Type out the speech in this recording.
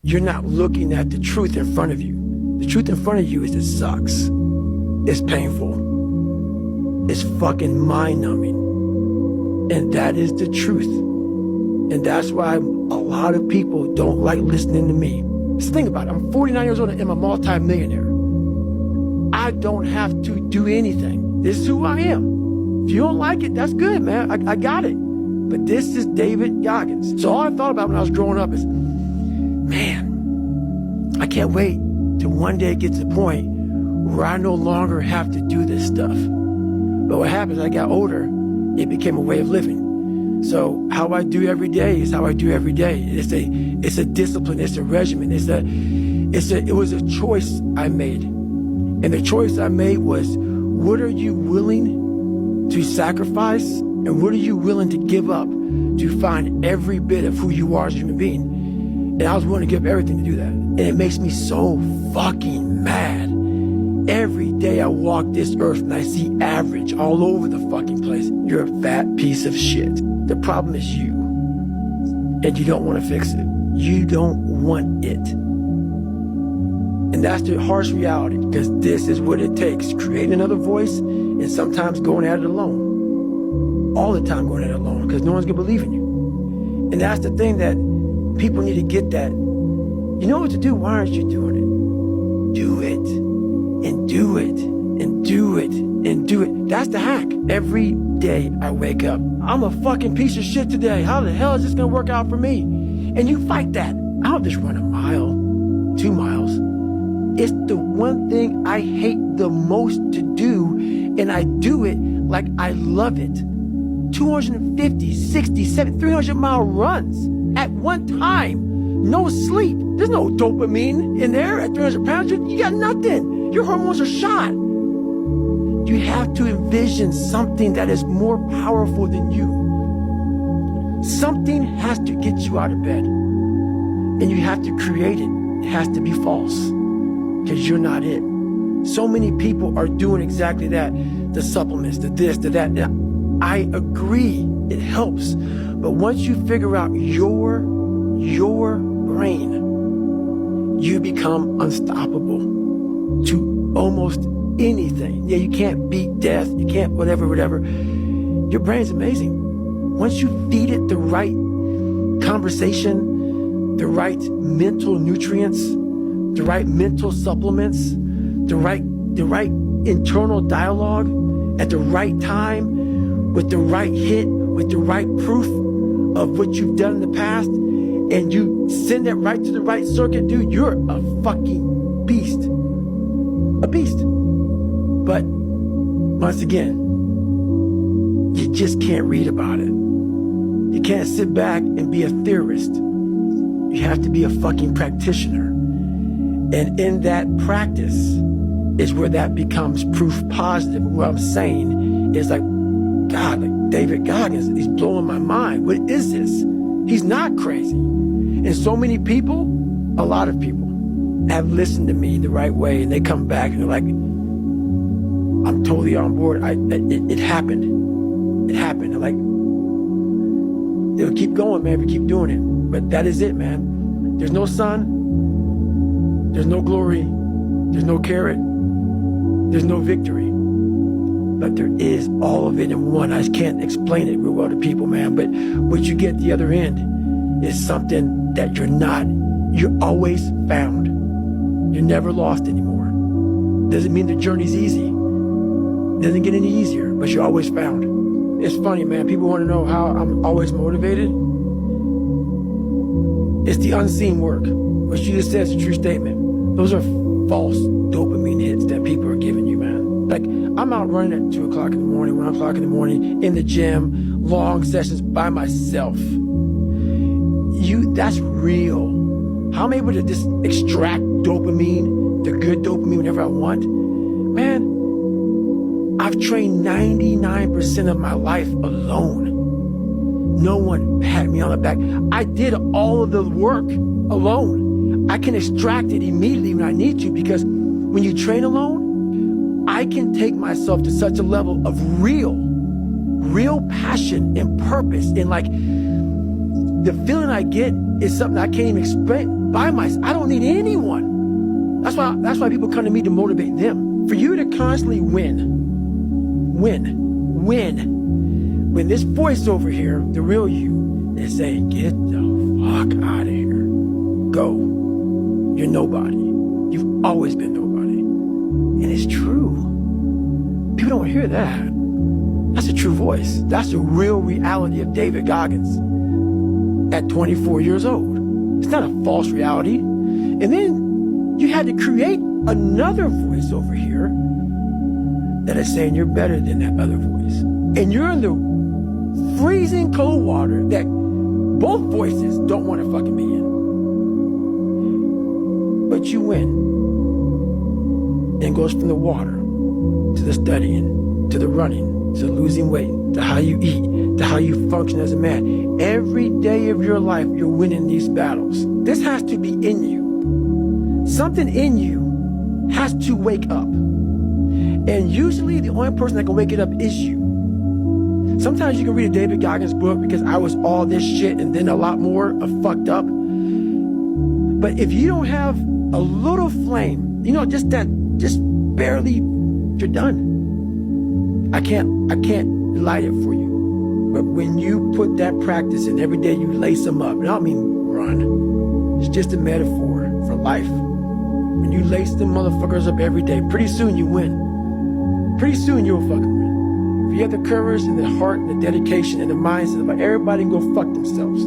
you're not looking at the truth in front of you. The truth in front of you is it sucks. It's painful. It's fucking mind-numbing. And that is the truth. And that's why a lot of people don't like listening to me. Just think about it. I'm 49 years old and I'm a multi-millionaire. I don't have to do anything. This is who I am. If you don't like it, that's good, man. I got it. But this is David Goggins. So all I thought about when I was growing up is, man, I can't wait till one day it gets to the point where I no longer have to do this stuff. But what happens, as I got older, it became a way of living. So how I do every day is how I do every day. It's a discipline, it's a regimen, it was a choice I made. And the choice I made was, what are you willing to sacrifice and what are you willing to give up to find every bit of who you are as a human being? And I was willing to give everything to do that. And it makes me so fucking mad. Every day I walk this earth and I see average all over the fucking place. You're a fat piece of shit. The problem is you. And you don't want to fix it. You don't want it. And that's the harsh reality, because this is what it takes. Create another voice and sometimes going at it alone. All the time going at it alone, because no one's going to believe in you. And that's the thing that people need to get, that you know what to do, why aren't you doing it? Do it, and do it, and do it, and do it. That's the hack. Every day I wake up, I'm a fucking piece of shit today. How the hell is this gonna work out for me? And you fight that. I'll just run a mile, 2 miles. It's the one thing I hate the most to do, and I do it like I love it. 250, 60, 70, 300-mile runs at one time. No sleep. There's no dopamine in there at 300 pounds. You got nothing. Your hormones are shot. You have to envision something that is more powerful than you. Something has to get you out of bed. And you have to create it. It has to be false, because you're not it. So many people are doing exactly that. The supplements, the this, the that. I agree, it helps. But once you figure out your brain, you become unstoppable to almost anything. Yeah, you can't beat death, you can't whatever. Your brain's amazing. Once you feed it the right conversation, the right mental nutrients, the right mental supplements, the right internal dialogue at the right time, with the right hit, with the right proof of what you've done in the past, and you send that right to the right circuit, dude, you're a fucking beast. A beast. But once again, you just can't read about it. You can't sit back and be a theorist. You have to be a fucking practitioner. And in that practice is where that becomes proof positive. What I'm saying is like, God, like David Goggins, he's blowing my mind. What is this? He's not crazy. And so many people, a lot of people, have listened to me the right way, and they come back and they're like, I'm totally on board. It happened. It happened. I'm like, it'll keep going, man, if you keep doing it. But that is it, man. There's no sun. There's no glory. There's no carrot. There's no victory. But there is all of it in one. I just can't explain it real well to people, man. But what you get at the other end is something that you're always found. You're never lost anymore. Doesn't mean the journey's easy. Doesn't get any easier, but you're always found. It's funny, man. People want to know how I'm always motivated. It's the unseen work. What you just said is a true statement. Those are false dopamine hits that people are giving you, man. Like, I'm out running at 2 o'clock in the morning, 1 o'clock in the morning, in the gym, long sessions by myself. That's real. How am I able to just extract dopamine, the good dopamine, whenever I want? Man, I've trained 99% of my life alone. No one pat me on the back. I did all of the work alone. I can extract it immediately when I need to, because when you train alone, I can take myself to such a level of real passion and purpose. And like, the feeling I get is something I can't even by myself. I don't need anyone. That's why people come to me to motivate them. For you to constantly win. When this voice over here, the real you, is saying, get the fuck out of here. Go. You're nobody. You've always been nobody. And it's true. People don't hear that. That's a true voice. That's the real reality of David Goggins at 24 years old. It's not a false reality. And then you had to create another voice over here that is saying you're better than that other voice. And you're in the freezing cold water that both voices don't want to fucking be in. But you win. And it goes from the water to the studying, to the running, to losing weight, to how you eat, to how you function as a man. Every day of your life, you're winning these battles. This has to be in you. Something in you has to wake up. And usually the only person that can wake it up is you. Sometimes you can read a David Goggins book because I was all this shit and then a lot more of fucked up. But if you don't have a little flame, just barely, you're done. I can't light it for you. But when you put that practice in, every day you lace them up, and I don't mean run. It's just a metaphor for life. When you lace them motherfuckers up every day, pretty soon you win. Pretty soon you'll fucking win. If you have the courage and the heart and the dedication and the mindset of everybody can go fuck themselves.